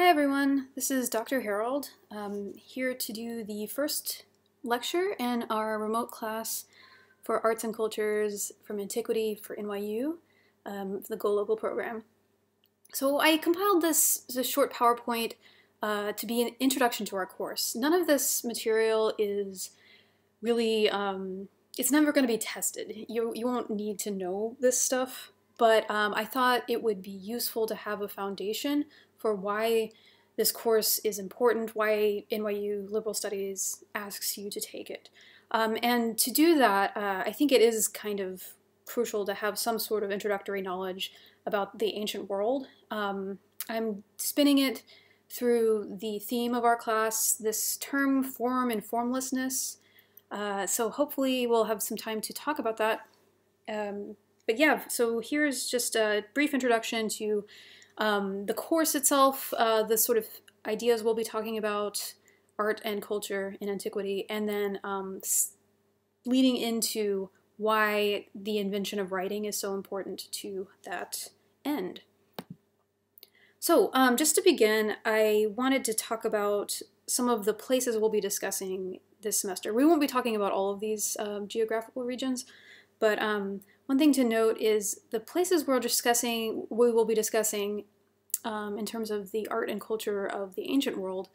Hi everyone, this is Dr. Harold, here to do the first lecture in our remote class for Arts and Cultures from Antiquity for NYU, the Go Local program. So I compiled this short PowerPoint to be an introduction to our course. None of this material is really, it's never going to be tested. You won't need to know this stuff, but I thought it would be useful to have a foundation for why this course is important, why NYU Liberal Studies asks you to take it. And to do that, I think it is kind of crucial to have some sort of introductory knowledge about the ancient world. I'm spinning it through the theme of our class, this term form and formlessness. So hopefully we'll have some time to talk about that. But yeah, so here's just a brief introduction to the course itself, the sort of ideas we'll be talking about, art and culture in antiquity, and then leading into why the invention of writing is so important to that end. So just to begin, I wanted to talk about some of the places we'll be discussing this semester. We won't be talking about all of these geographical regions, but one thing to note is the places we will be discussing in terms of the art and culture of the ancient world,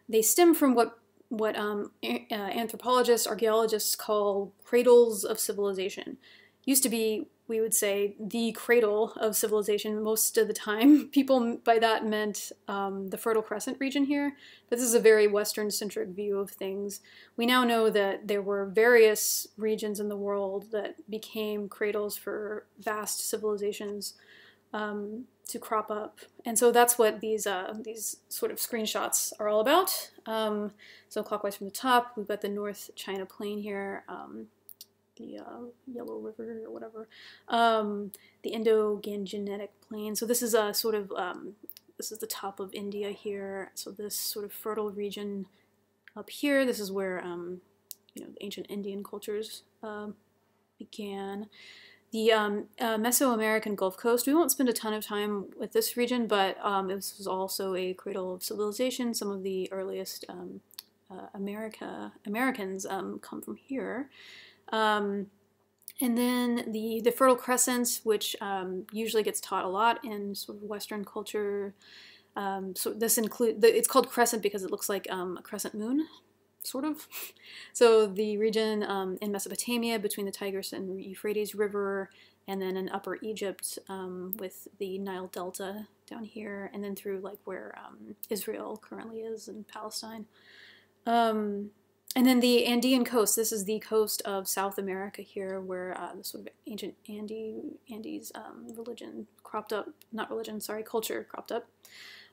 they stem from what anthropologists, archaeologists call cradles of civilization. Used to be, we would say, the cradle of civilization most of the time. People by that meant the Fertile Crescent region here, but this is a very Western-centric view of things. We now know that there were various regions in the world that became cradles for vast civilizations to crop up, and so that's what these sort of screenshots are all about. So clockwise from the top, we've got the North China Plain here. The Yellow River or whatever, the Indo-Gangetic Plain. So this is a sort of, this is the top of India here. So this sort of fertile region up here, this is where, you know, the ancient Indian cultures began. The Mesoamerican Gulf Coast, we won't spend a ton of time with this region, but this was also a cradle of civilization. Some of the earliest Americans come from here. And then the Fertile Crescent, which usually gets taught a lot in sort of Western culture. So this includes, it's called crescent because it looks like a crescent moon, sort of. So the region in Mesopotamia between the Tigris and Euphrates River, and then in Upper Egypt with the Nile Delta down here, and then through like where Israel currently is in Palestine. And then the Andean Coast, this is the coast of South America here, where the sort of ancient Andes religion cropped up, not religion, sorry, culture cropped up.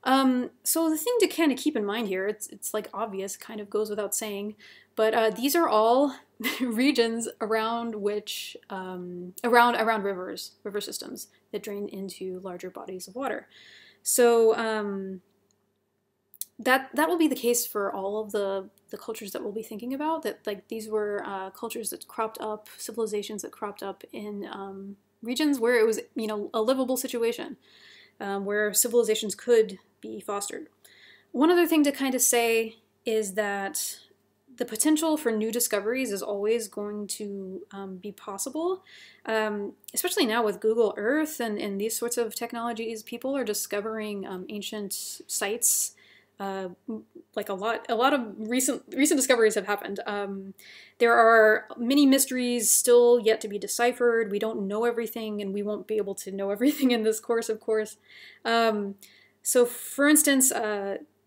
So the thing to kind of keep in mind here, it's like obvious, kind of goes without saying, but these are all regions around which, around rivers, river systems that drain into larger bodies of water. So that will be the case for all of the cultures that we'll be thinking about, that like these were cultures that cropped up, civilizations that cropped up in regions where it was, you know, a livable situation, where civilizations could be fostered. One other thing to kind of say is that the potential for new discoveries is always going to be possible, especially now with Google Earth and these sorts of technologies. People are discovering ancient sites. Like a lot of recent discoveries have happened. There are many mysteries still yet to be deciphered. We don't know everything, and we won't be able to know everything in this course, of course. So, for instance,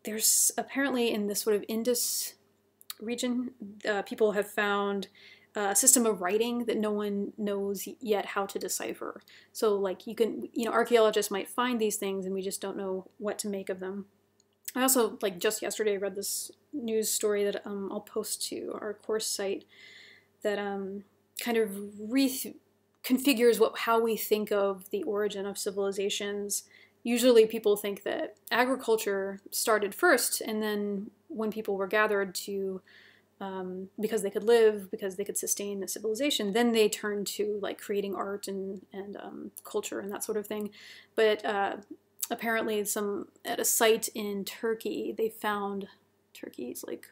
there's apparently in this sort of Indus region, people have found a system of writing that no one knows yet how to decipher. So, like, you know, archaeologists might find these things, and we just don't know what to make of them. I also, like, just yesterday read this news story that I'll post to our course site that kind of reconfigures how we think of the origin of civilizations. Usually people think that agriculture started first, and then when people were gathered to, because they could live, because they could sustain a civilization, then they turned to like creating art and culture and that sort of thing. But apparently at a site in Turkey, they found, Turkey's like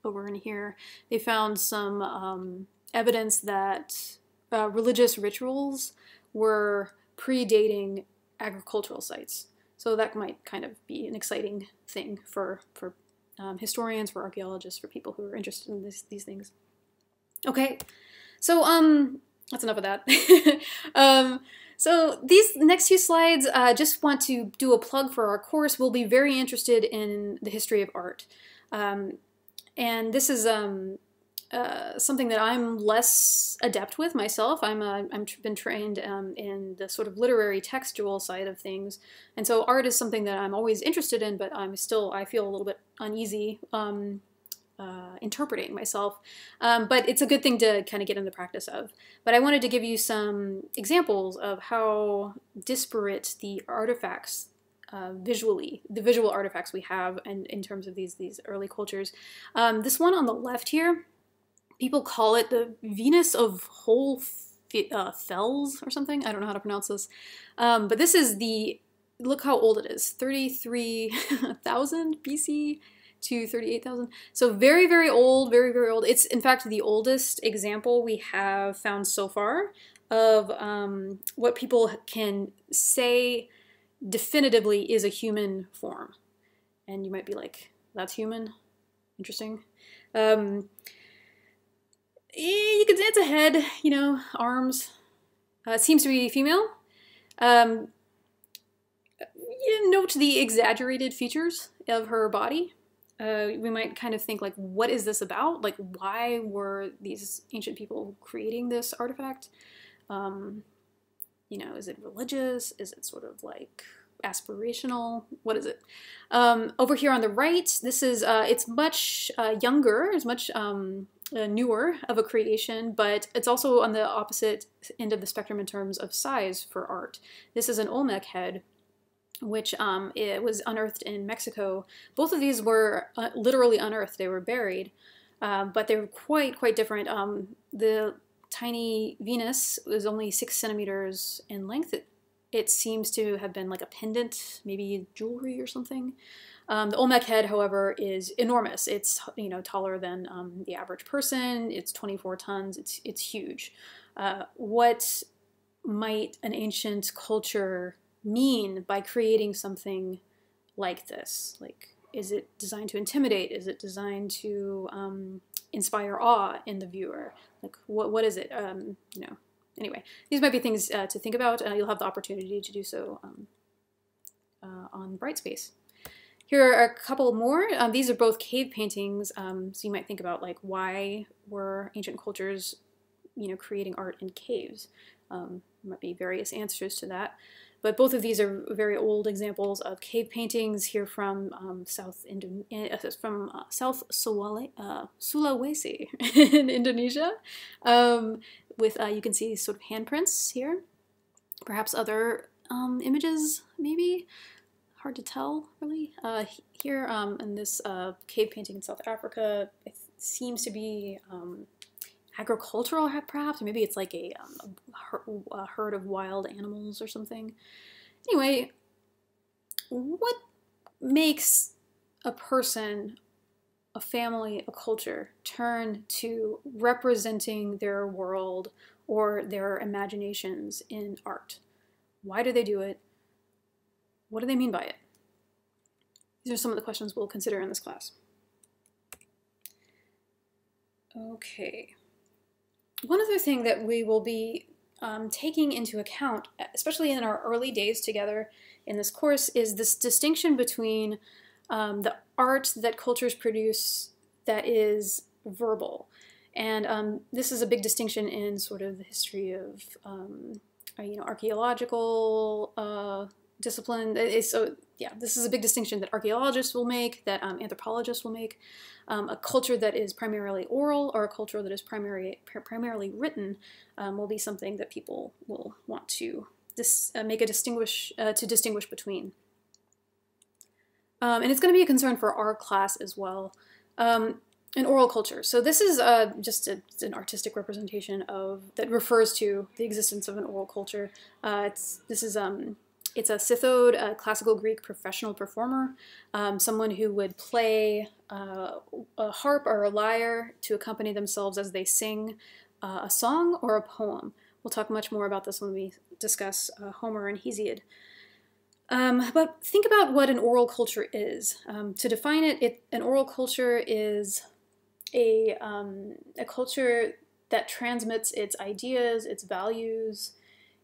over in here, they found some evidence that religious rituals were predating agricultural sites. So that might kind of be an exciting thing for historians, for archaeologists, for people who are interested in these things. Okay, so that's enough of that. So these next few slides, just want to do a plug for our course. We'll be very interested in the history of art. And this is something that I'm less adept with myself. I'm been trained in the sort of literary textual side of things, and so art is something that I'm always interested in, but I feel a little bit uneasy interpreting myself. But it's a good thing to kind of get in the practice of. But I wanted to give you some examples of how disparate the artifacts visually, the visual artifacts we have, and in terms of these early cultures. This one on the left here, people call it the Venus of Whole Fells or something. I don't know how to pronounce this. But this is look how old it is, 33,000 BC to 38,000. So very, very old, very, very old. It's in fact the oldest example we have found so far of what people can say definitively is a human form. And you might be like, that's human? Interesting. You could, it's a head, you know, arms. It seems to be female. Note the exaggerated features of her body. We might kind of think like, what is this about? Like, why were these ancient people creating this artifact? You know, is it religious? Is it sort of like aspirational? What is it? Over here on the right, this is, it's much younger, it's much newer of a creation, but it's also on the opposite end of the spectrum in terms of size for art. This is an Olmec head, which it was unearthed in Mexico. Both of these were literally unearthed. They were buried, but they were quite different. The tiny Venus was only 6 centimeters in length. It seems to have been like a pendant, maybe jewelry or something. The Olmec head, however, is enormous. It's, you know, taller than the average person. It's 24 tons. It's huge. What might an ancient culture mean by creating something like this? Like, is it designed to intimidate? Is it designed to inspire awe in the viewer? Like, what is it? You know. Anyway, these might be things to think about. You'll have the opportunity to do so on Brightspace. Here are a couple more. These are both cave paintings, so you might think about like, why were ancient cultures, you know, creating art in caves? There might be various answers to that. But both of these are very old examples of cave paintings here from South Sulawesi in Indonesia. With you can see sort of handprints here, perhaps other images, maybe. Hard to tell, really. Here in this cave painting in South Africa, it seems to be agricultural, perhaps. Maybe it's like a herd of wild animals or something. Anyway, what makes a person, a family, a culture turn to representing their world or their imaginations in art? Why do they do it? What do they mean by it? These are some of the questions we'll consider in this class. Okay. One other thing that we will be taking into account, especially in our early days together in this course, is this distinction between the art that cultures produce that is verbal. And this is a big distinction in sort of the history of you know, archaeological discipline. So yeah, this is a big distinction that archaeologists will make, that anthropologists will make. A culture that is primarily oral or a culture that is primarily written will be something that people will want to distinguish between. And it's going to be a concern for our class as well. An oral culture. So this is just an artistic representation of that refers to the existence of an oral culture. This is It's a cithode, a classical Greek professional performer, someone who would play a harp or a lyre to accompany themselves as they sing a song or a poem. We'll talk much more about this when we discuss Homer and Hesiod. But think about what an oral culture is. To define it, an oral culture is a culture that transmits its ideas, its values,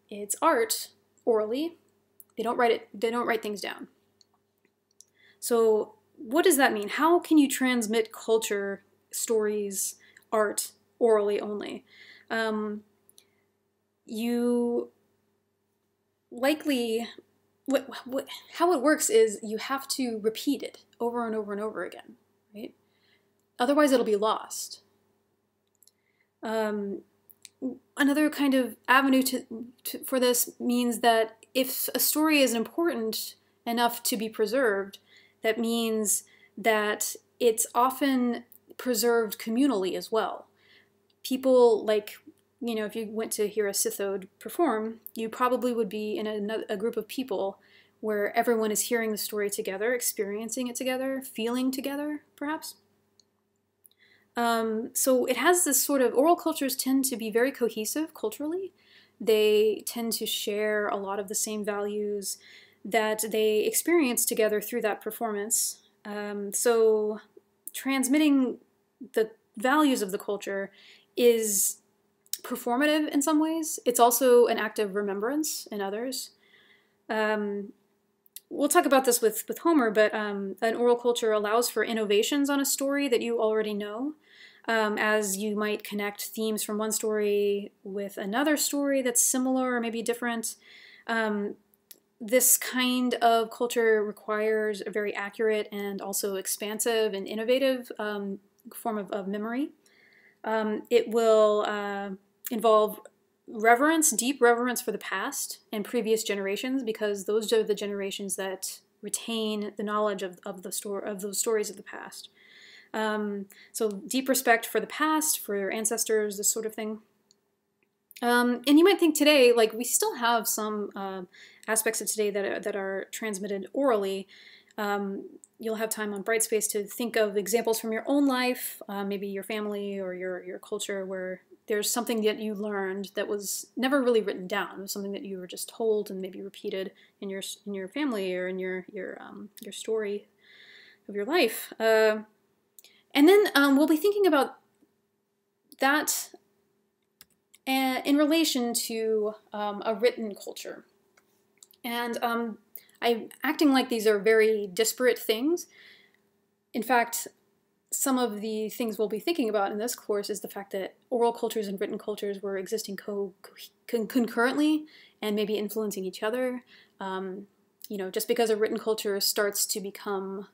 its art orally. They don't write things down. So what does that mean? How can you transmit culture, stories, art orally only? You likely, how it works is you have to repeat it over and over and over again, right? Otherwise it'll be lost. Another kind of avenue for this means that if a story is important enough to be preserved, that means that it's often preserved communally as well. People, like, you know, if you went to hear a cithode perform, you probably would be in a group of people where everyone is hearing the story together, experiencing it together, feeling together, perhaps. So it has this sort of, oral cultures tend to be very cohesive culturally. They tend to share a lot of the same values that they experience together through that performance. So transmitting the values of the culture is performative in some ways. It's also an act of remembrance in others. We'll talk about this with Homer, but an oral culture allows for innovations on a story that you already know, as you might connect themes from one story with another story that's similar or maybe different. This kind of culture requires a very accurate and also expansive and innovative form of memory. It will involve reverence, deep reverence for the past and previous generations, because those are the generations that retain the knowledge of those stories of the past. So deep respect for the past, for your ancestors, this sort of thing. And you might think today, like, we still have some aspects of today that are transmitted orally. You'll have time on Brightspace to think of examples from your own life, maybe your family or your culture, where there's something that you learned that was never really written down. It was something that you were just told and maybe repeated in your family or in your story of your life. And then we'll be thinking about that in relation to a written culture. And I'm acting like these are very disparate things. In fact, some of the things we'll be thinking about in this course is the fact that oral cultures and written cultures were existing concurrently and maybe influencing each other. You know, just because a written culture starts to become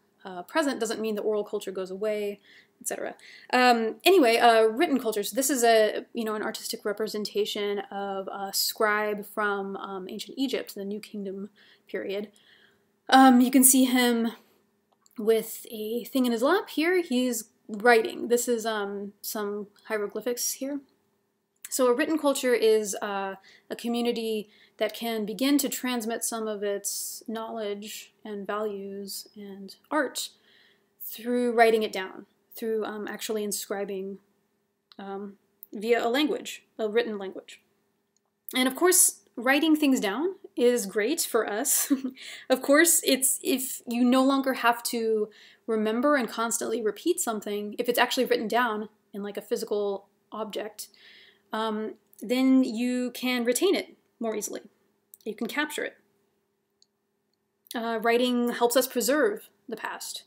present doesn't mean the oral culture goes away, etc. Anyway, written cultures. This is an artistic representation of a scribe from ancient Egypt, the New Kingdom period. You can see him with a thing in his lap here. He's writing. This is some hieroglyphics here. So a written culture is a community that can begin to transmit some of its knowledge and values and art through writing it down, through actually inscribing via a language, a written language. And of course, writing things down is great for us. Of course, it's if you no longer have to remember and constantly repeat something, if it's actually written down in like a physical object, then you can retain it more easily. You can capture it. Writing helps us preserve the past.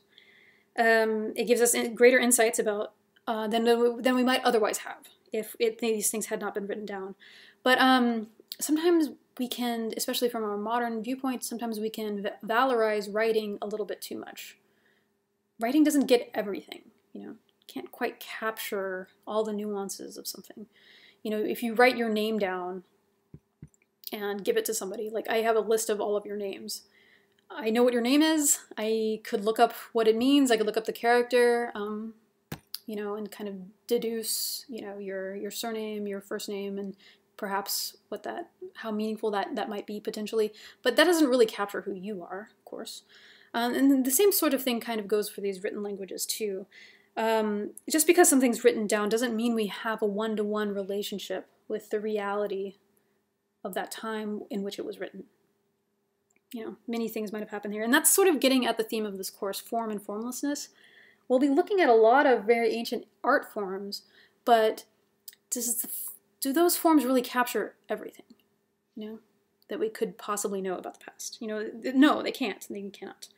It gives us greater insights about than we might otherwise have if these things had not been written down. But sometimes we can, especially from our modern viewpoint, sometimes we can valorize writing a little bit too much. Writing doesn't get everything, can't quite capture all the nuances of something. If you write your name down and give it to somebody, like I have a list of all of your names. I know what your name is. I could look up what it means. I could look up the character, and kind of deduce, your surname, your first name, and perhaps how meaningful that might be potentially, but that doesn't really capture who you are, of course. And the same sort of thing kind of goes for these written languages too. Just because something's written down doesn't mean we have a one-to-one relationship with the reality of that time in which it was written. You know, many things might have happened here. And that's sort of getting at the theme of this course, form and formlessness. We'll be looking at a lot of very ancient art forms, but do those forms really capture everything, you know, that we could possibly know about the past? You know, no, they can't. They cannot.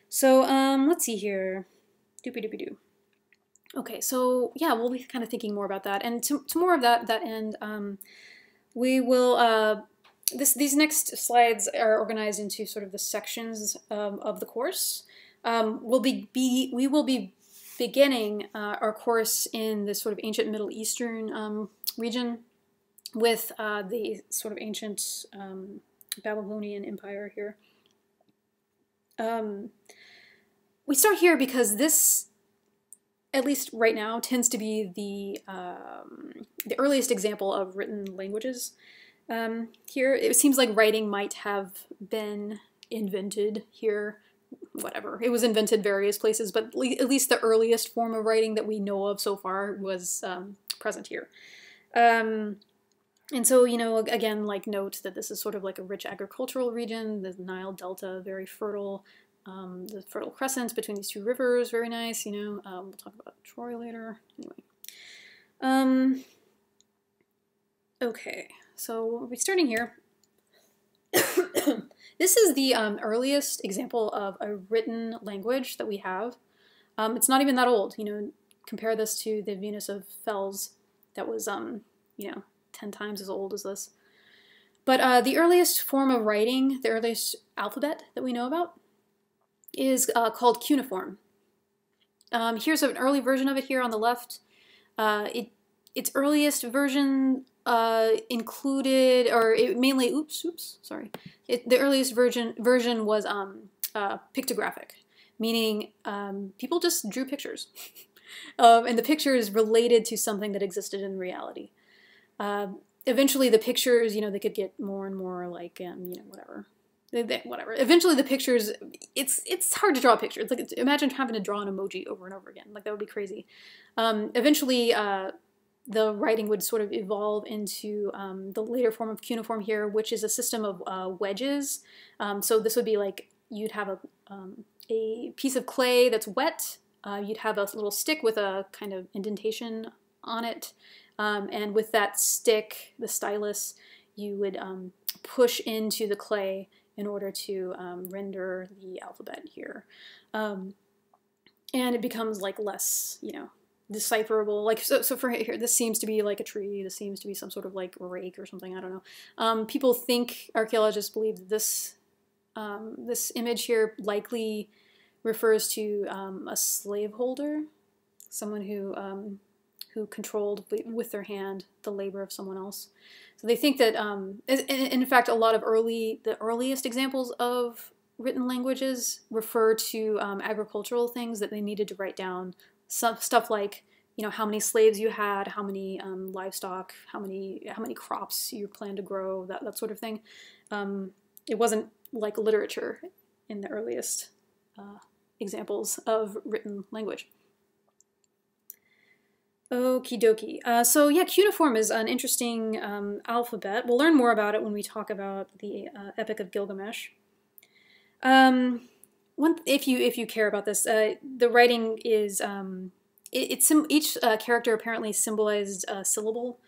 So let's see here. Doopy-doopy-doo. Okay, so yeah, we'll be kind of thinking more about that. And to more of that end, we will... These next slides are organized into sort of the sections of the course. We will be beginning our course in this sort of ancient Middle Eastern region with the sort of ancient Babylonian Empire here. We start here because this, at least right now, tends to be the earliest example of written languages. Here, it seems like writing might have been invented here. Whatever. It was invented various places, but at least the earliest form of writing that we know of so far was present here. And so, you know, again, like note that this is sort of like a rich agricultural region, the Nile Delta, very fertile, the fertile crescents between these two rivers, very nice, you know. We'll talk about Troy later. Anyway. Okay. So we'll be starting here. This is the earliest example of a written language that we have. It's not even that old, you know. Compare this to the Venus of Fels that was, you know, 10 times as old as this. But the earliest form of writing, the earliest alphabet that we know about, is called cuneiform. Here's an early version of it here on the left. Its earliest version included, or it mainly, the earliest version was pictographic, meaning people just drew pictures. And the pictures related to something that existed in reality. Eventually the pictures, you know, they could get more and more like, you know, whatever. Whatever. Eventually the pictures, it's hard to draw a picture. It's like, imagine having to draw an emoji over and over again. Like, that would be crazy. Eventually, the writing would sort of evolve into the later form of cuneiform here, which is a system of wedges. So this would be like, you'd have a piece of clay that's wet. You'd have a little stick with a kind of indentation on it. And with that stick, the stylus, you would push into the clay in order to render the alphabet here. And it becomes like less, you know, decipherable. Like, so for here, this seems to be like a tree. This seems to be some sort of like rake or something. I don't know. People think, archaeologists believe that this image here likely refers to a slaveholder, someone who controlled with their hand the labor of someone else. So they think that, in fact, a lot of the earliest examples of written languages refer to agricultural things that they needed to write down. Some stuff like, you know, how many slaves you had, how many livestock, how many crops you plan to grow, that sort of thing. It wasn't like literature in the earliest examples of written language. Okie dokie. So yeah, cuneiform is an interesting alphabet. We'll learn more about it when we talk about the Epic of Gilgamesh. If you care about this, the writing is each character apparently symbolized a syllable,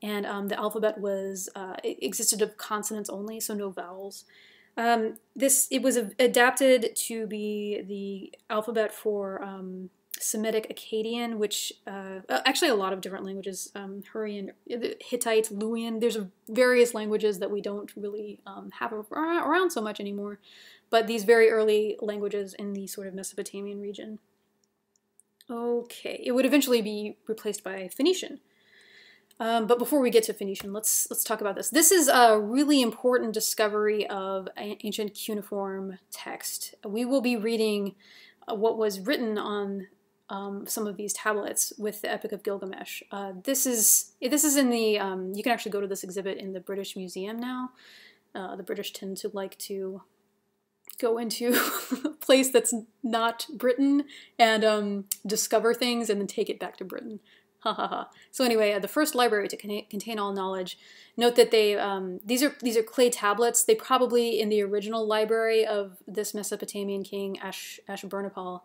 and the alphabet it existed of consonants only, so no vowels. It was adapted to be the alphabet for Semitic Akkadian, which actually a lot of different languages, Hurrian, Hittite, Luwian. There's various languages that we don't really have around so much anymore, but these very early languages in the sort of Mesopotamian region. Okay, it would eventually be replaced by Phoenician. But before we get to Phoenician, let's talk about this. This is a really important discovery of ancient cuneiform text. We will be reading what was written on some of these tablets with the Epic of Gilgamesh. This is in the, you can actually go to this exhibit in the British Museum now. The British tend to like to go into a place that's not Britain and discover things and then take it back to Britain. Ha ha ha. So anyway, the first library to contain all knowledge. Note that they these are clay tablets. They probably in the original library of this Mesopotamian king Ashurbanipal,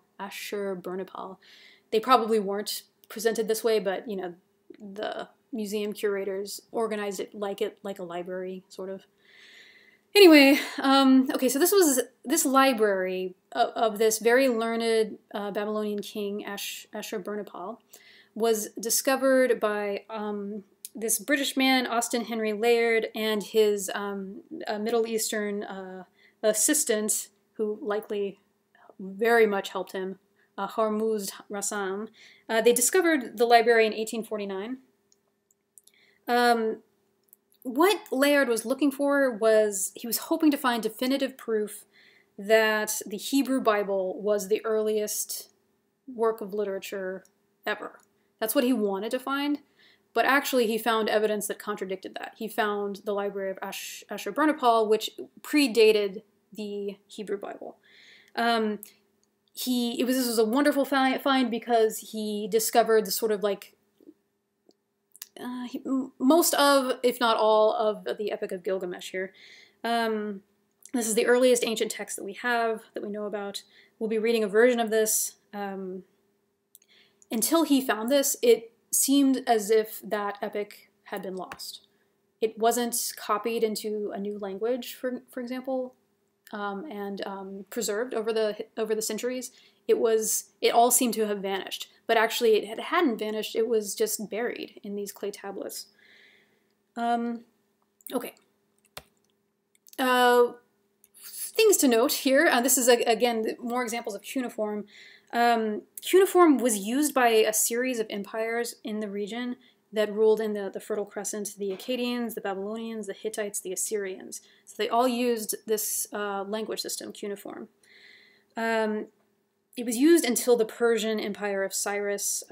they probably weren't presented this way, but you know, the museum curators organized it like a library sort of. Anyway, okay, so this library of this very learned Babylonian king Ashurbanipal was discovered by this British man, Austin Henry Layard, and his Middle Eastern assistant, who likely very much helped him, Hormuzd Rassam. They discovered the library in 1849. What Layard was looking for was, he was hoping to find definitive proof that the Hebrew Bible was the earliest work of literature ever. That's what he wanted to find, but actually he found evidence that contradicted that. He found the Library of Ashurbanipal, which predated the Hebrew Bible. This was a wonderful find because he discovered the sort of like most of, if not all, of the Epic of Gilgamesh here. This is the earliest ancient text that we have, that we know about. We'll be reading a version of this. Until he found this, it seemed as if that epic had been lost. It wasn't copied into a new language, for example, and preserved over the centuries. It all seemed to have vanished, but actually it hadn't vanished. It was just buried in these clay tablets. Okay. Things to note here. This is again more examples of cuneiform. Cuneiform was used by a series of empires in the region that ruled in the Fertile Crescent: the Akkadians, the Babylonians, the Hittites, the Assyrians. So they all used this language system, cuneiform. It was used until the Persian Empire of Cyrus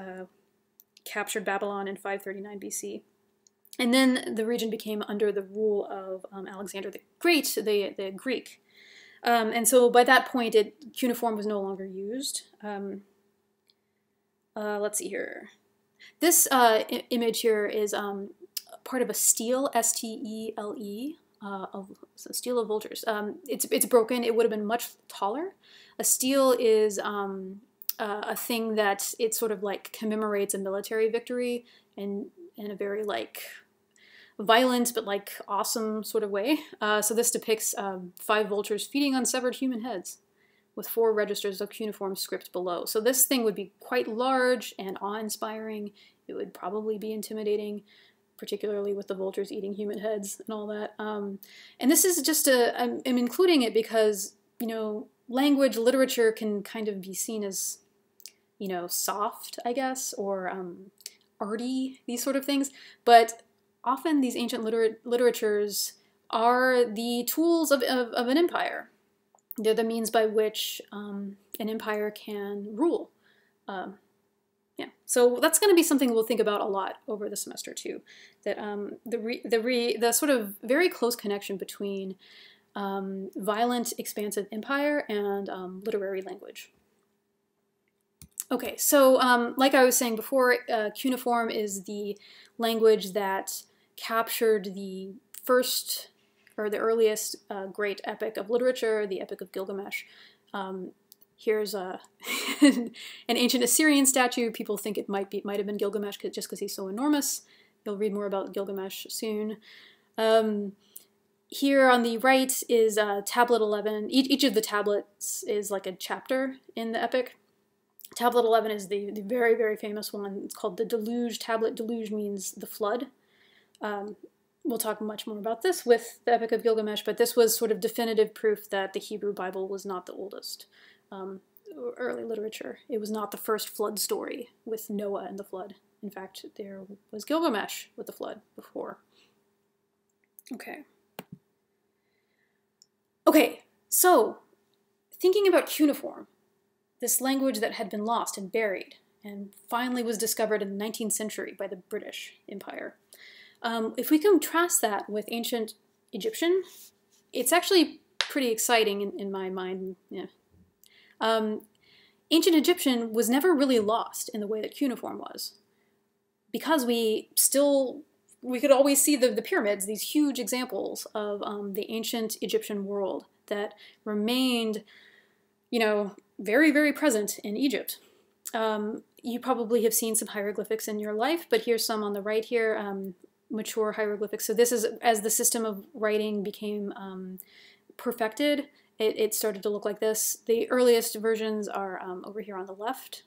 captured Babylon in 539 BC. And then the region became under the rule of Alexander the Great, the Greek. And so by that point, cuneiform was no longer used. Let's see here. This image here is part of a stele, S-T-E-L-E, so stele of vultures. It's broken. It would have been much taller. A stele is a thing that it sort of like commemorates a military victory in a very like violent but like awesome sort of way. So this depicts 5 vultures feeding on severed human heads with 4 registers of cuneiform script below. So this thing would be quite large and awe-inspiring. It would probably be intimidating, particularly with the vultures eating human heads and all that. And this is just I'm including it because, you know, language, literature can kind of be seen as, you know, soft, I guess, or arty, these sort of things. But often these ancient literatures are the tools of an empire. They're the means by which an empire can rule. Yeah, so that's going to be something we'll think about a lot over the semester too. That the sort of very close connection between violent, expansive empire and literary language. Okay, so like I was saying before, cuneiform is the language that captured the first or the earliest great epic of literature, the Epic of Gilgamesh. Here's an ancient Assyrian statue. People think it might have been Gilgamesh just because he's so enormous. You'll read more about Gilgamesh soon. Here on the right is tablet 11. Each of the tablets is like a chapter in the epic. Tablet 11 is the very, very famous one. It's called the Deluge tablet. Deluge means the flood. We'll talk much more about this with the Epic of Gilgamesh, but this was sort of definitive proof that the Hebrew Bible was not the oldest early literature. It was not the first flood story with Noah and the flood. In fact, there was Gilgamesh with the flood before. Okay. Okay, so thinking about cuneiform, this language that had been lost and buried, and finally was discovered in the 19th century by the British Empire. If we contrast that with ancient Egyptian, it's actually pretty exciting in my mind. Yeah. Ancient Egyptian was never really lost in the way that cuneiform was, because we could always see the pyramids, these huge examples of the ancient Egyptian world that remained, very, very present in Egypt. You probably have seen some hieroglyphics in your life, but here's some on the right here, mature hieroglyphics. So this is, as the system of writing became perfected, it started to look like this. The earliest versions are over here on the left.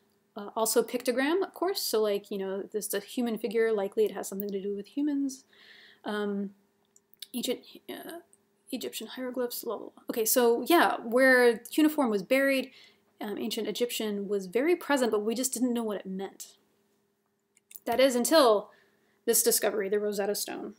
Also pictogram, of course. So like, this is a human figure. Likely it has something to do with humans. Ancient Egyptian hieroglyphs, blah, blah, blah. Okay, so yeah, where cuneiform was buried, ancient Egyptian was very present, but we just didn't know what it meant. That is until this discovery, the Rosetta Stone.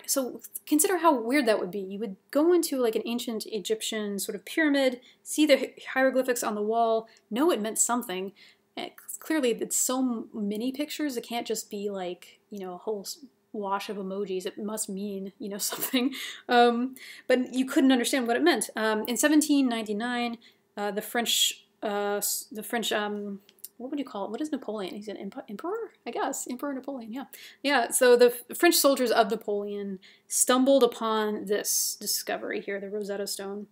So consider how weird that would be. You would go into like an ancient Egyptian sort of pyramid, see the hieroglyphics on the wall, know it meant something. And clearly, it's so many pictures, it can't just be like, a whole wash of emojis. It must mean, something. But you couldn't understand what it meant. In 1799, the French, what would you call it? What is Napoleon? He's an emperor, I guess. Emperor Napoleon, yeah. Yeah, so the French soldiers of Napoleon stumbled upon this discovery here, the Rosetta Stone.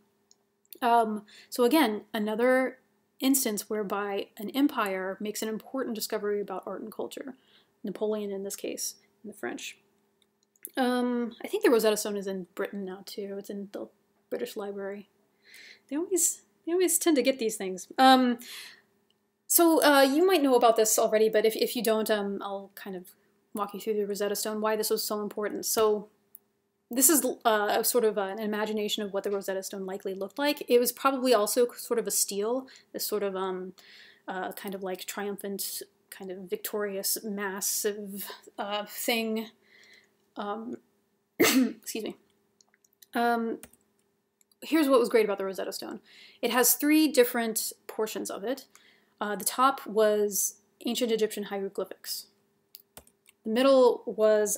So again, another instance whereby an empire makes an important discovery about art and culture. Napoleon in this case, and the French. I think the Rosetta Stone is in Britain now too. It's in the British Library. They always tend to get these things. So you might know about this already, but if you don't, I'll kind of walk you through the Rosetta Stone, why this was so important. So this is a sort of an imagination of what the Rosetta Stone likely looked like. It was probably also sort of a stele, this sort of kind of like triumphant, kind of victorious, massive thing. Excuse me. Here's what was great about the Rosetta Stone. It has 3 different portions of it. The top was ancient Egyptian hieroglyphics. The middle was,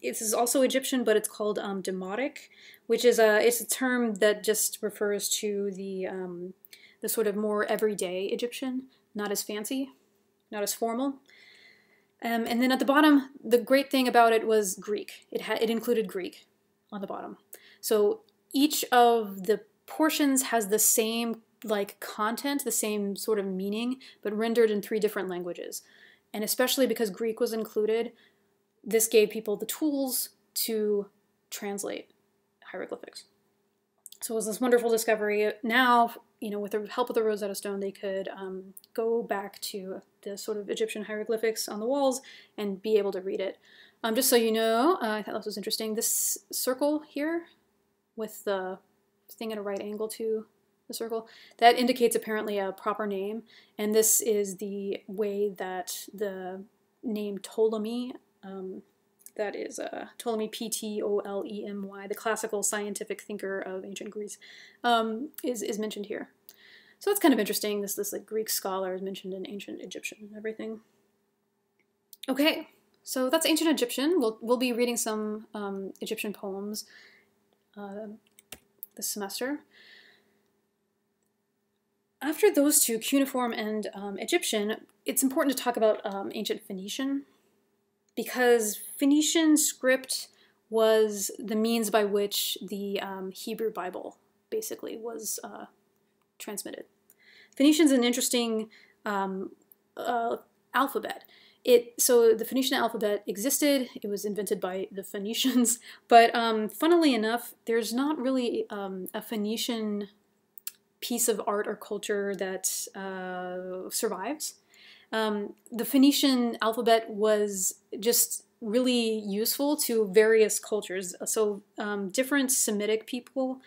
this is also Egyptian, but it's called demotic, which is it's a term that just refers to the sort of more everyday Egyptian, not as fancy, not as formal. And then at the bottom, the great thing about it was Greek. It included Greek on the bottom. So each of the portions has the same content, the same sort of meaning, but rendered in 3 different languages. And especially because Greek was included, this gave people the tools to translate hieroglyphics. So it was this wonderful discovery. Now, with the help of the Rosetta Stone, they could go back to the sort of Egyptian hieroglyphics on the walls and be able to read it. Just so you know, I thought this was interesting. This circle here with the thing at a right angle to the circle, that indicates apparently a proper name, and this is the way that the name Ptolemy, that is Ptolemy, Ptolemy, the classical scientific thinker of ancient Greece, is mentioned here. So that's kind of interesting. This like Greek scholar is mentioned in ancient Egyptian and everything. Okay, so that's ancient Egyptian. We'll be reading some Egyptian poems this semester. After those 2, cuneiform and Egyptian, it's important to talk about ancient Phoenician, because Phoenician script was the means by which the Hebrew Bible basically was transmitted. Phoenician's an interesting alphabet. So the Phoenician alphabet existed, it was invented by the Phoenicians, but funnily enough, there's not really a Phoenician piece of art or culture that survives. The Phoenician alphabet was just really useful to various cultures. So different Semitic people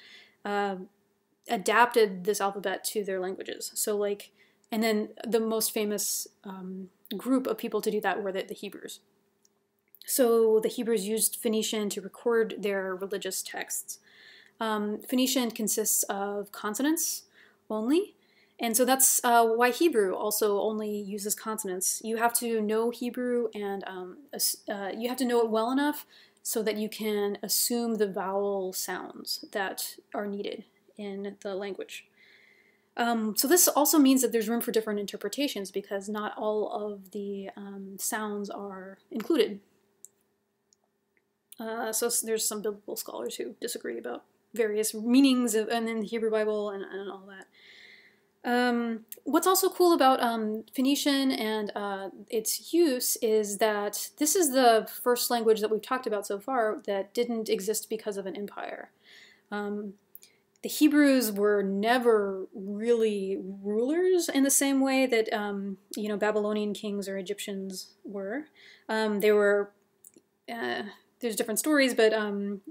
adapted this alphabet to their languages. So and then the most famous group of people to do that were the Hebrews. So the Hebrews used Phoenician to record their religious texts. Phoenician consists of consonants only. And so that's why Hebrew also only uses consonants. You have to know Hebrew, and you have to know it well enough so that you can assume the vowel sounds that are needed in the language. So this also means that there's room for different interpretations because not all of the sounds are included. So there's some biblical scholars who disagree about various meanings and in the Hebrew Bible and all that. What's also cool about Phoenician and its use is that this is the first language that we've talked about so far that didn't exist because of an empire. The Hebrews were never really rulers in the same way that you know, Babylonian kings or Egyptians were. They were there's different stories, but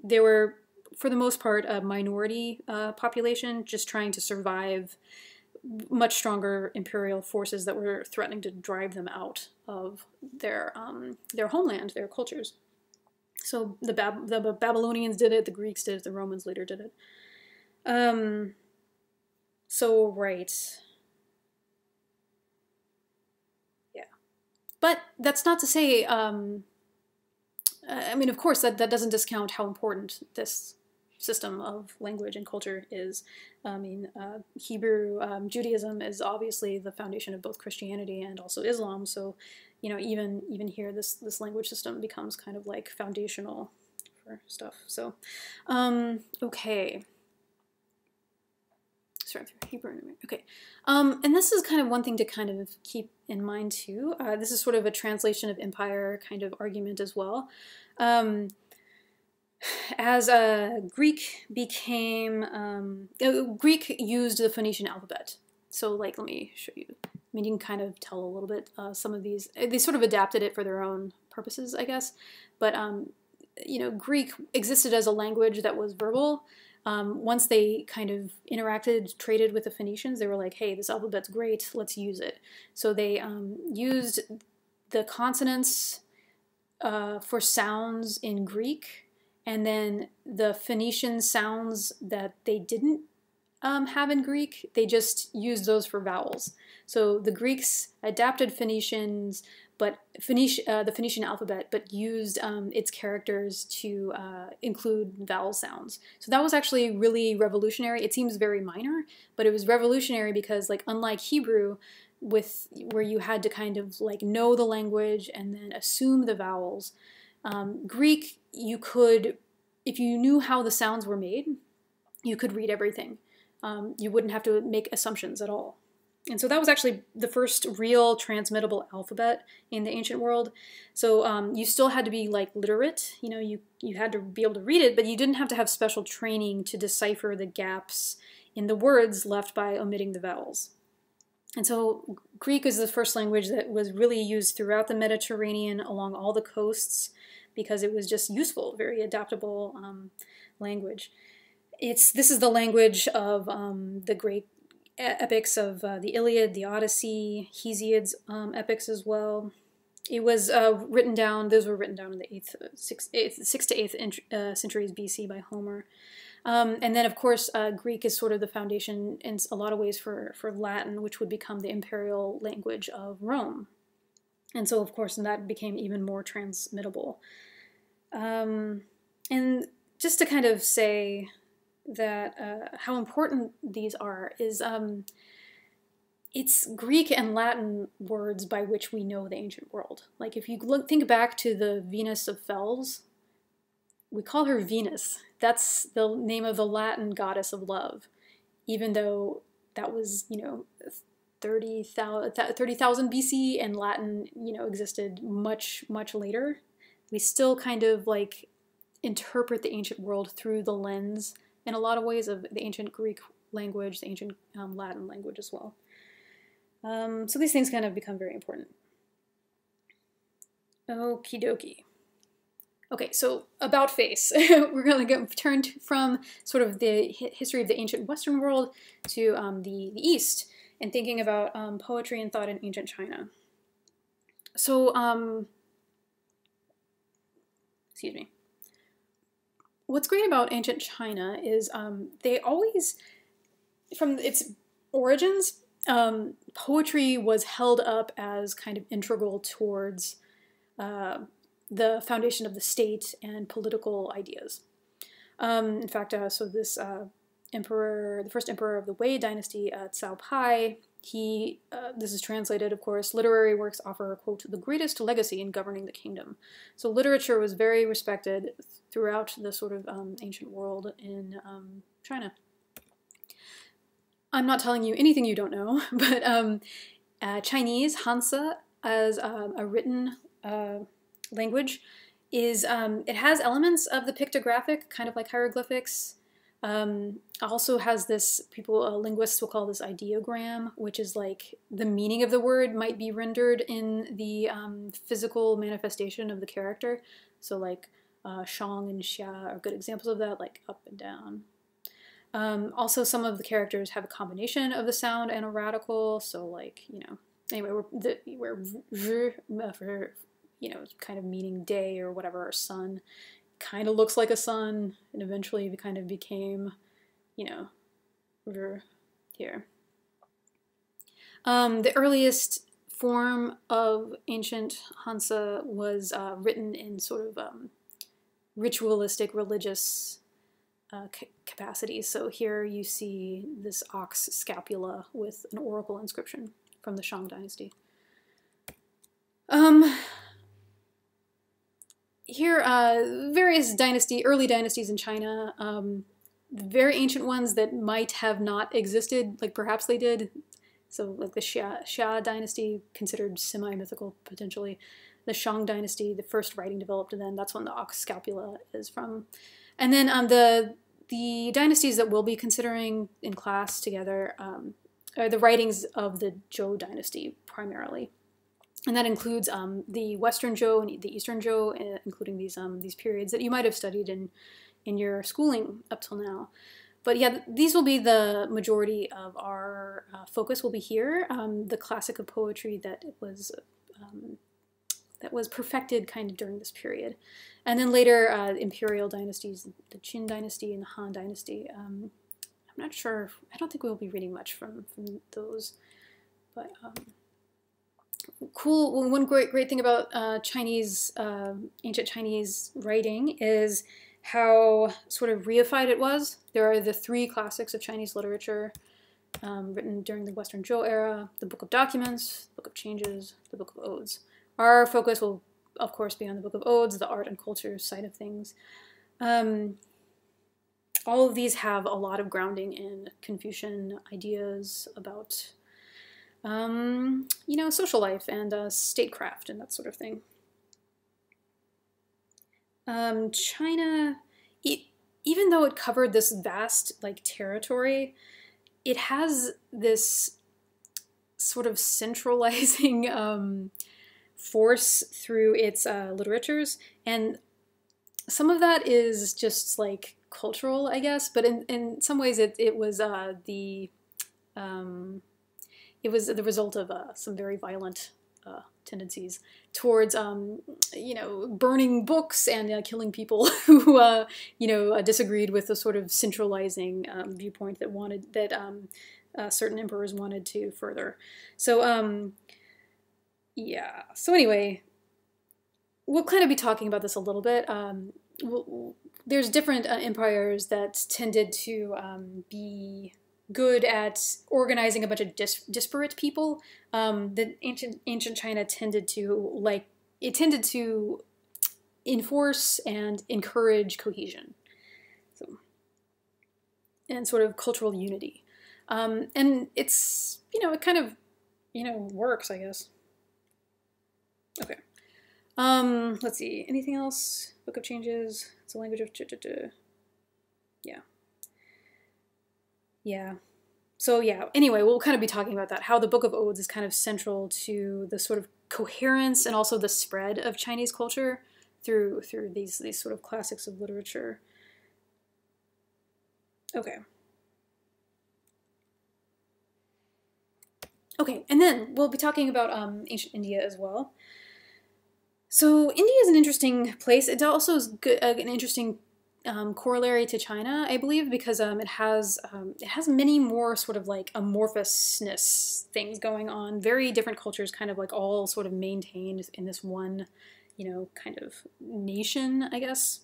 they were, for the most part, a minority population just trying to survive much stronger imperial forces that were threatening to drive them out of their homeland, their cultures. So the Babylonians did it, the Greeks did it, the Romans later did it. So, right. Yeah. But that's not to say, I mean, of course, that doesn't discount how important this system of language and culture is. I mean, Hebrew, Judaism is obviously the foundation of both Christianity and also Islam. So, you know, even here, this language system becomes kind of like foundational for stuff. So, okay. Sorry, Hebrew. Okay, and this is kind of one thing to kind of keep in mind too. This is sort of a translation of empire kind of argument as well. As Greek became, Greek used the Phoenician alphabet. So like, let me show you. I mean, you can kind of tell a little bit, some of these, they sort of adapted it for their own purposes, I guess. But, you know, Greek existed as a language that was verbal. Once they kind of traded with the Phoenicians, they were like, hey, this alphabet's great, let's use it. So they used the consonants for sounds in Greek, and then the Phoenician sounds that they didn't have in Greek, they just used those for vowels. So the Greeks adapted Phoenicians, but the Phoenician alphabet, but used its characters to include vowel sounds. So that was actually really revolutionary. It seems very minor, but it was revolutionary because, like, unlike Hebrew, where you had to kind of like know the language and then assume the vowels, Greek, you could, if you knew how the sounds were made, you could read everything. You wouldn't have to make assumptions at all. And so that was actually the first real transmittable alphabet in the ancient world. So you still had to be like literate, you know, you had to be able to read it, but you didn't have to have special training to decipher the gaps in the words left by omitting the vowels. And so Greek is the first language that was really used throughout the Mediterranean along all the coasts because it was just useful, very adaptable language. This is the language of the great epics of the Iliad, the Odyssey, Hesiod's epics as well. It was written down, those were written down in the 6th to 8th centuries BC by Homer. And then, of course, Greek is sort of the foundation in a lot of ways for Latin, which would become the imperial language of Rome. And so, of course, that became even more transmittable. And just to kind of say that how important these are is it's Greek and Latin words by which we know the ancient world. Like if you think back to the Venus of Fels, we call her Venus. That's the name of the Latin goddess of love, even though that was, you know, 30,000 BC and Latin, you know, existed much, much later. We still kind of like interpret the ancient world through the lens in a lot of ways of the ancient Greek language, the ancient Latin language as well. So these things kind of become very important. Okie dokie. Okay, so about face. We're going to turn from sort of the history of the ancient Western world to the East and thinking about poetry and thought in ancient China. So, excuse me. what's great about ancient China is they always, from its origins, poetry was held up as kind of integral towards the foundation of the state and political ideas. In fact, so this emperor, the first emperor of the Wei dynasty, Cao Pai, this is translated, of course, literary works offer, quote, the greatest legacy in governing the kingdom. So literature was very respected throughout the sort of ancient world in China. I'm not telling you anything you don't know, but Chinese, Hansa, as a written language, is it has elements of the pictographic, kind of like hieroglyphics. Also has this, linguists will call this ideogram, which is like the meaning of the word might be rendered in the physical manifestation of the character. So like shang and xia are good examples of that, like up and down. Also, some of the characters have a combination of the sound and a radical. So like, anyway, where for, kind of meaning day or whatever, or sun, kind of looks like a sun, and eventually it kind of became, here. The earliest form of ancient Hansa was written in sort of ritualistic, religious capacities. So here you see this ox scapula with an oracle inscription from the Shang dynasty. Here, various early dynasties in China, very ancient ones that might have not existed, like perhaps they did. So like the Xia dynasty, considered semi-mythical potentially. The Shang dynasty, the first writing developed, and then that's when the ox scapula is from. And then the dynasties that we'll be considering in class together are the writings of the Zhou dynasty primarily. And that includes the Western Zhou and the Eastern Zhou, including these periods that you might have studied in your schooling up till now. But yeah, these will be the majority of our focus will be here. The classic of poetry that was perfected kind of during this period. And then later, imperial dynasties, the Qin dynasty and the Han dynasty. I'm not sure, I don't think we'll be reading much from those, but cool. Well, one great thing about Chinese, ancient Chinese writing is how sort of reified it was. There are the three classics of Chinese literature written during the Western Zhou era: the Book of Documents, the Book of Changes, the Book of Odes. Our focus will, of course, be on the Book of Odes, the art and culture side of things. All of these have a lot of grounding in Confucian ideas about, social life and statecraft and that sort of thing. China, even though it covered this vast territory, it has this sort of centralizing force through its literatures, and some of that is just like cultural, I guess, but in some ways it was the result of some very violent tendencies towards burning books and killing people who disagreed with the sort of centralizing viewpoint that certain emperors wanted to further. So yeah. So anyway, we'll kind of be talking about this a little bit. There's different empires that tended to be good at organizing a bunch of disparate people. The ancient China tended to enforce and encourage cohesion, and sort of cultural unity. And it's it kind of works, I guess. Okay. Let's see. Anything else? Book of Changes. It's a language of yeah. Yeah. So yeah, anyway, we'll kind of be talking about that, how the Book of Odes is kind of central to the sort of coherence and also the spread of Chinese culture through these sort of classics of literature. Okay. Okay, and then we'll be talking about ancient India as well. So India is an interesting place. It also is an interesting corollary to China, I believe, because it has many more sort of like amorphousness things going on. Very different cultures, kind of like all sort of maintained in this one, you know, kind of nation, I guess.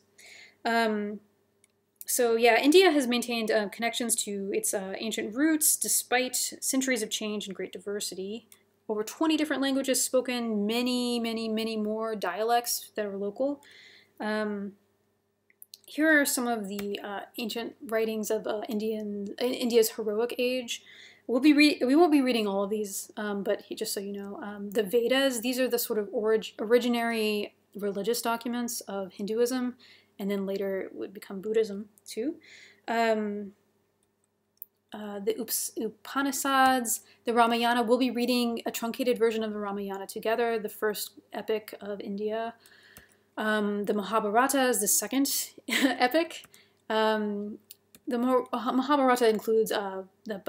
So yeah, India has maintained connections to its ancient roots despite centuries of change and great diversity. Over 20 different languages spoken, many, many, many more dialects that are local. Here are some of the ancient writings of India's heroic age. We won't be reading all of these, but just so you know, the Vedas, these are the sort of originary religious documents of Hinduism, and then later it would become Buddhism too. The Upanishads, the Ramayana, we'll be reading a truncated version of the Ramayana together, the first epic of India. The Mahabharata is the second epic. The Mahabharata includes the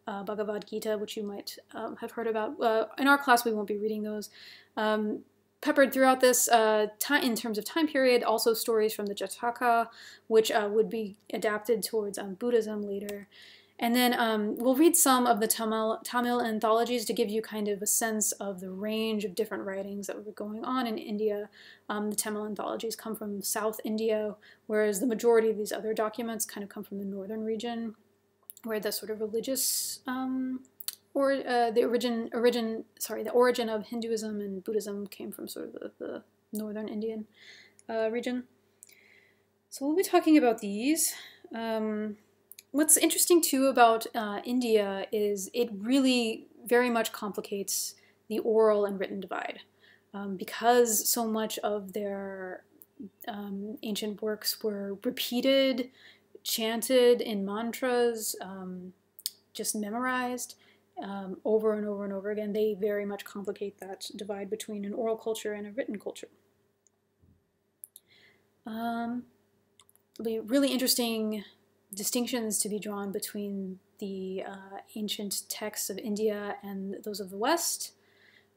Bhagavad Gita, which you might have heard about. In our class, we won't be reading those. Peppered throughout this in terms of time period, also stories from the Jataka, which would be adapted towards Buddhism later. And then we'll read some of the Tamil anthologies to give you kind of a sense of the range of different writings that were going on in India. The Tamil anthologies come from South India, whereas the majority of these other documents kind of come from the northern region, where the sort of religious the origin of Hinduism and Buddhism came from sort of the northern Indian region. So we'll be talking about these. What's interesting too about India is it really very much complicates the oral and written divide. Because so much of their ancient works were repeated, chanted in mantras, just memorized, over and over and over again, they very much complicate that divide between an oral culture and a written culture. It'll be really interesting distinctions to be drawn between the ancient texts of India and those of the West,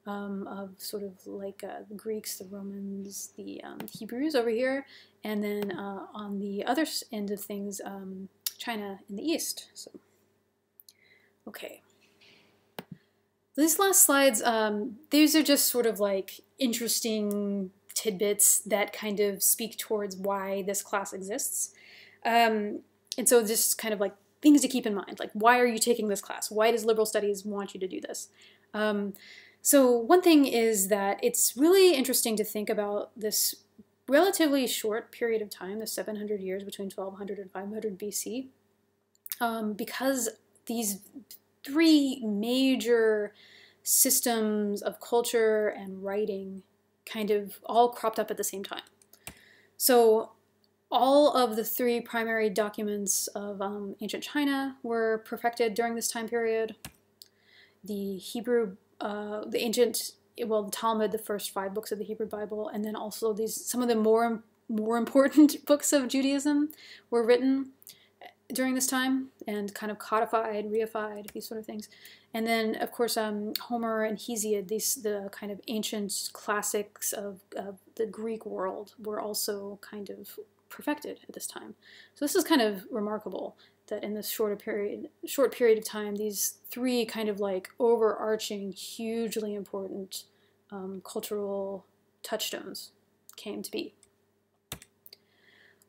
of sort of like the Greeks, the Romans, the Hebrews over here, and then on the other end of things, China in the East. So, okay. These last slides, these are just sort of like interesting tidbits that kind of speak towards why this class exists. And so just kind of like things to keep in mind, like why are you taking this class? Why does liberal studies want you to do this? So one thing is that it's really interesting to think about this relatively short period of time, the 700 years between 1200 and 500 BC, because these three major systems of culture and writing kind of all cropped up at the same time. So all of the three primary documents of ancient China were perfected during this time period. The Hebrew, the Talmud, the first 5 books of the Hebrew Bible, and then also some of the more important books of Judaism were written during this time and kind of codified, reified, these sort of things. And then, of course, Homer and Hesiod, the kind of ancient classics of the Greek world, were also kind of perfected at this time. So this is kind of remarkable that in this short period of time, these three kind of like overarching, hugely important cultural touchstones came to be.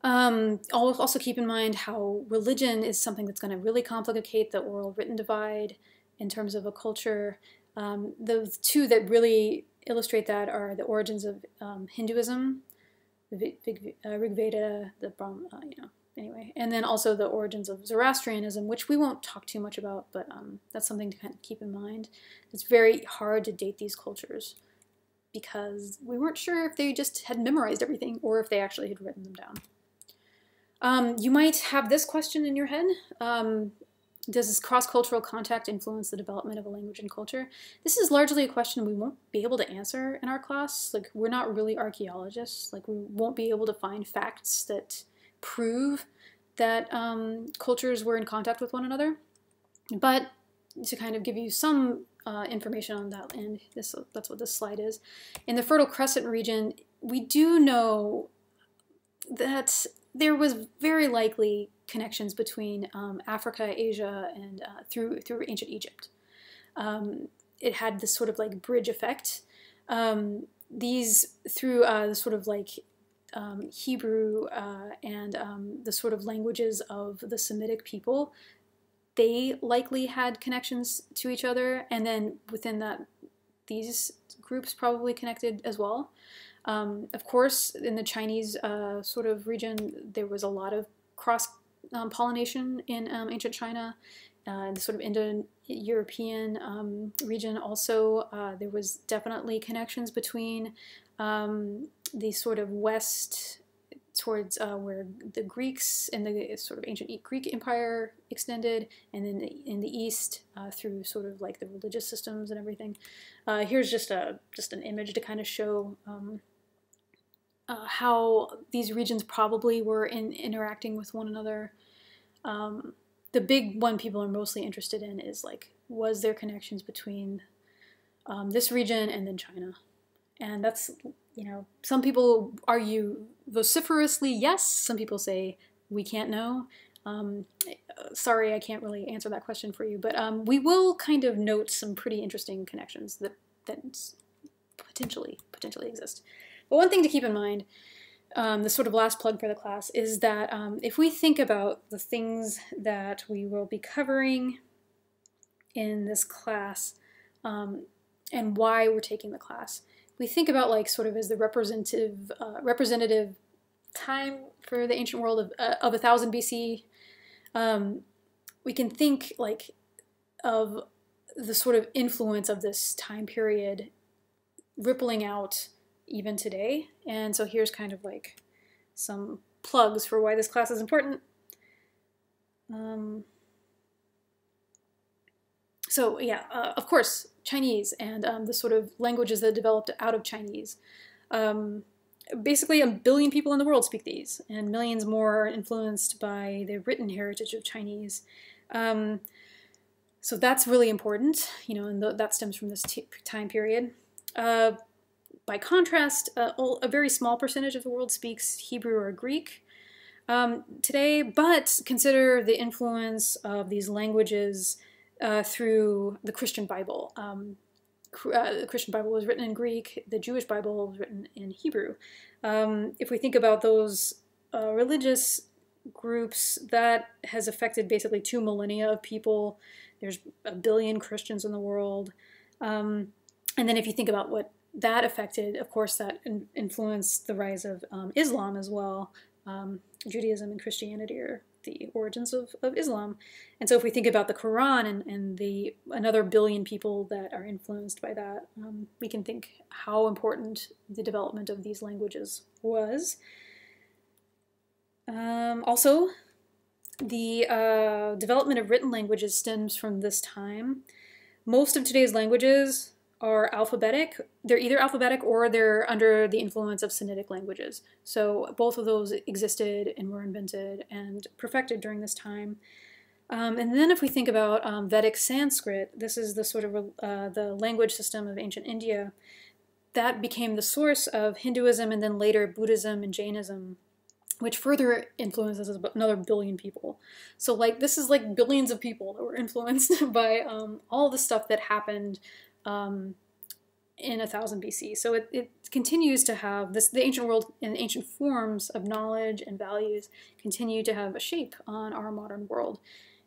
Also keep in mind how religion is something that's going to really complicate the oral-written divide in terms of a culture. The two that really illustrate that are the origins of Hinduism, the Rig Veda, the Brahma, anyway, and then also the origins of Zoroastrianism, which we won't talk too much about, but that's something to kind of keep in mind. It's very hard to date these cultures because we weren't sure if they just had memorized everything or if they actually had written them down. You might have this question in your head. Does this cross-cultural contact influence the development of a language and culture? This is largely a question we won't be able to answer in our class. Like, we're not really archaeologists. Like, we won't be able to find facts that prove that cultures were in contact with one another. But to kind of give you some information on that, and that's what this slide is. In the Fertile Crescent region, we do know that there was very likely connections between Africa, Asia, and through ancient Egypt. It had this sort of like bridge effect. These through the sort of like Hebrew and the sort of languages of the Semitic people, they likely had connections to each other, and then within that, these groups probably connected as well. Of course, in the Chinese sort of region, there was a lot of cross-pollination in ancient China. The sort of Indo-European region also, there was definitely connections between the sort of west towards where the Greeks and the sort of ancient Greek Empire extended, and then in the east through sort of like the religious systems and everything. Here's just an image to kind of show how these regions probably were interacting with one another. The big one people are mostly interested in is like, was there connections between this region and then China? And that's, you know, some people argue vociferously yes, some people say we can't know. Sorry, I can't really answer that question for you, but we will kind of note some pretty interesting connections that potentially exist. But one thing to keep in mind, the sort of last plug for the class, is that if we think about the things that we will be covering in this class and why we're taking the class, we think about like sort of as the representative time for the ancient world of 1000 BC. We can think like of the sort of influence of this time period rippling out even today. And so here's kind of like some plugs for why this class is important. So yeah, of course, Chinese and the sort of languages that developed out of Chinese. Basically 1 billion people in the world speak these, and millions more are influenced by the written heritage of Chinese. So that's really important, you know, and that stems from this time period. By contrast, a very small percentage of the world speaks Hebrew or Greek today, but consider the influence of these languages through the Christian Bible. The Christian Bible was written in Greek, the Jewish Bible was written in Hebrew. If we think about those religious groups, that has affected basically 2 millennia of people. There's 1 billion Christians in the world. And then if you think about what that affected, of course, that influenced the rise of Islam as well. Judaism and Christianity are the origins of Islam. And so if we think about the Quran and the another 1 billion people that are influenced by that, we can think how important the development of these languages was. Also, the development of written languages stems from this time. Most of today's languages are alphabetic. They're either alphabetic or they're under the influence of Semitic languages. So both of those existed and were invented and perfected during this time. And then if we think about Vedic Sanskrit, this is the sort of the language system of ancient India, that became the source of Hinduism and then later Buddhism and Jainism, which further influences another 1 billion people. So like this is like billions of people that were influenced by all the stuff that happened in 1000 BC. So it continues to have this, the ancient world and ancient forms of knowledge and values continue to have a shape on our modern world.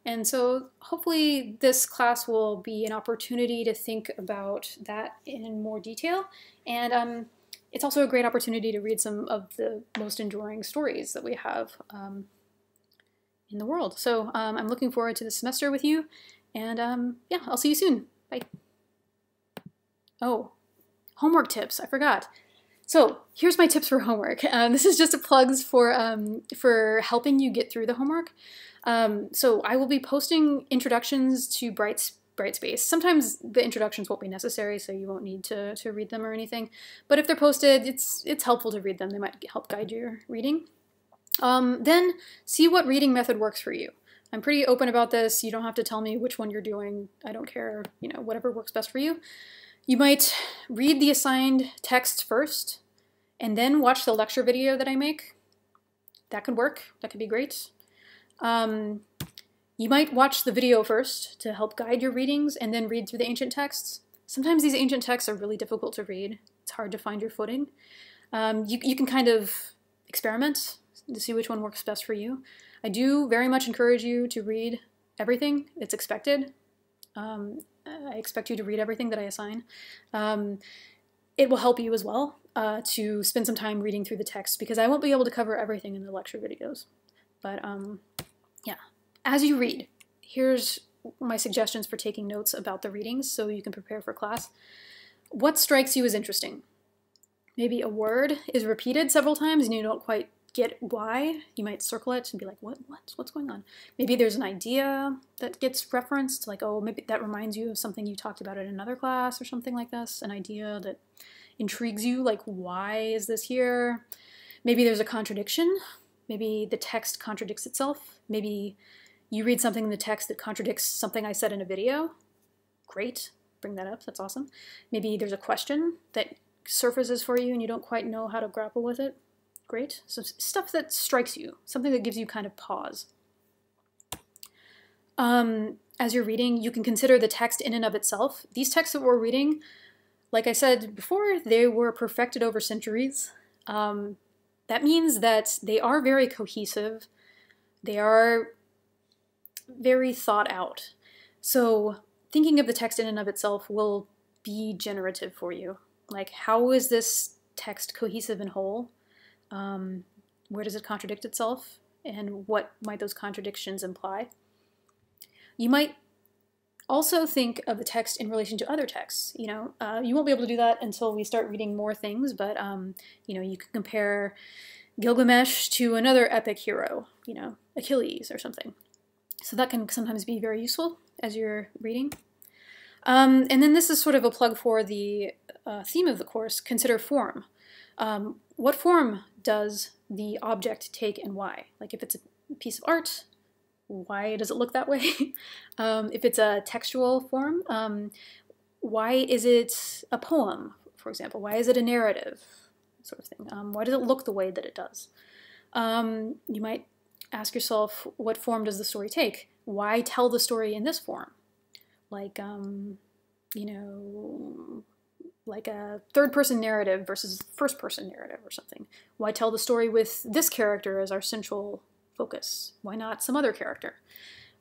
And so hopefully this class will be an opportunity to think about that in more detail. And it's also a great opportunity to read some of the most enduring stories that we have in the world. So I'm looking forward to the semester with you. And yeah, I'll see you soon. Bye. Oh, homework tips, I forgot. So here's my tips for homework. This is just a plugs for helping you get through the homework. So I will be posting introductions to Brightspace. Sometimes the introductions won't be necessary, so you won't need to read them or anything. But if they're posted, it's helpful to read them. They might help guide your reading. Then see what reading method works for you. I'm pretty open about this. You don't have to tell me which one you're doing. I don't care, you know, whatever works best for you. You might read the assigned text first, and then watch the lecture video that I make. that could work. That could be great. You might watch the video first to help guide your readings and then read through the ancient texts. Sometimes these ancient texts are really difficult to read. It's hard to find your footing. You can kind of experiment to see which one works best for you. I do very much encourage you to read everything. It's expected. I expect you to read everything that I assign. It will help you as well to spend some time reading through the text, because I won't be able to cover everything in the lecture videos. But yeah, as you read, here's my suggestions for taking notes about the readings so you can prepare for class. What strikes you as interesting? Maybe a word is repeated several times and you don't quite get why. You might circle it and be like, what's going on? Maybe there's an idea that gets referenced, like, oh, maybe that reminds you of something you talked about in another class or something like this, an idea that intrigues you, like, why is this here? Maybe there's a contradiction. Maybe the text contradicts itself. Maybe you read something in the text that contradicts something I said in a video. Great, bring that up, that's awesome. Maybe there's a question that surfaces for you and you don't quite know how to grapple with it. Great. So stuff that strikes you, something that gives you kind of pause. As you're reading, you can consider the text in and of itself. These texts that we're reading, like I said before, they were perfected over centuries. That means that they are very cohesive. They are very thought out. So thinking of the text in and of itself will be generative for you. Like, how is this text cohesive and whole? Where does it contradict itself? And what might those contradictions imply? You might also think of the text in relation to other texts. You know, you won't be able to do that until we start reading more things, but you know, you could compare Gilgamesh to another epic hero, you know, Achilles or something. So that can sometimes be very useful as you're reading. And then this is sort of a plug for the theme of the course, consider form. What form does the object take and why? Like, if it's a piece of art, why does it look that way? If it's a textual form, why is it a poem, for example? Why is it a narrative, sort of thing? Why does it look the way that it does? You might ask yourself, what form does the story take? Why tell the story in this form? Like, you know, like a third-person narrative versus first-person narrative or something. Why tell the story with this character as our central focus? Why not some other character?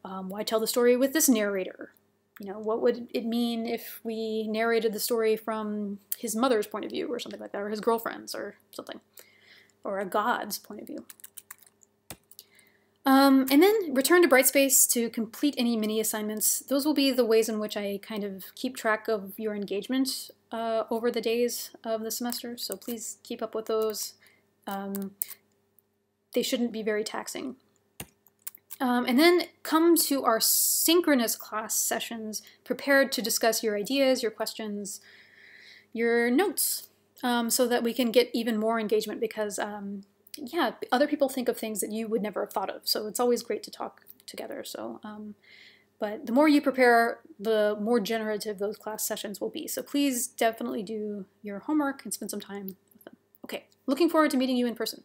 Why tell the story with this narrator? You know, what would it mean if we narrated the story from his mother's point of view or something like that, or his girlfriend's or something, or a god's point of view? And then return to Brightspace to complete any mini assignments. Those will be the ways in which I kind of keep track of your engagement over the days of the semester, so please keep up with those. They shouldn't be very taxing. And then come to our synchronous class sessions prepared to discuss your ideas, your questions, your notes, so that we can get even more engagement, because yeah, other people think of things that you would never have thought of, so it's always great to talk together. So, but the more you prepare, the more generative those class sessions will be. So please definitely do your homework and spend some time with them. Okay, looking forward to meeting you in person.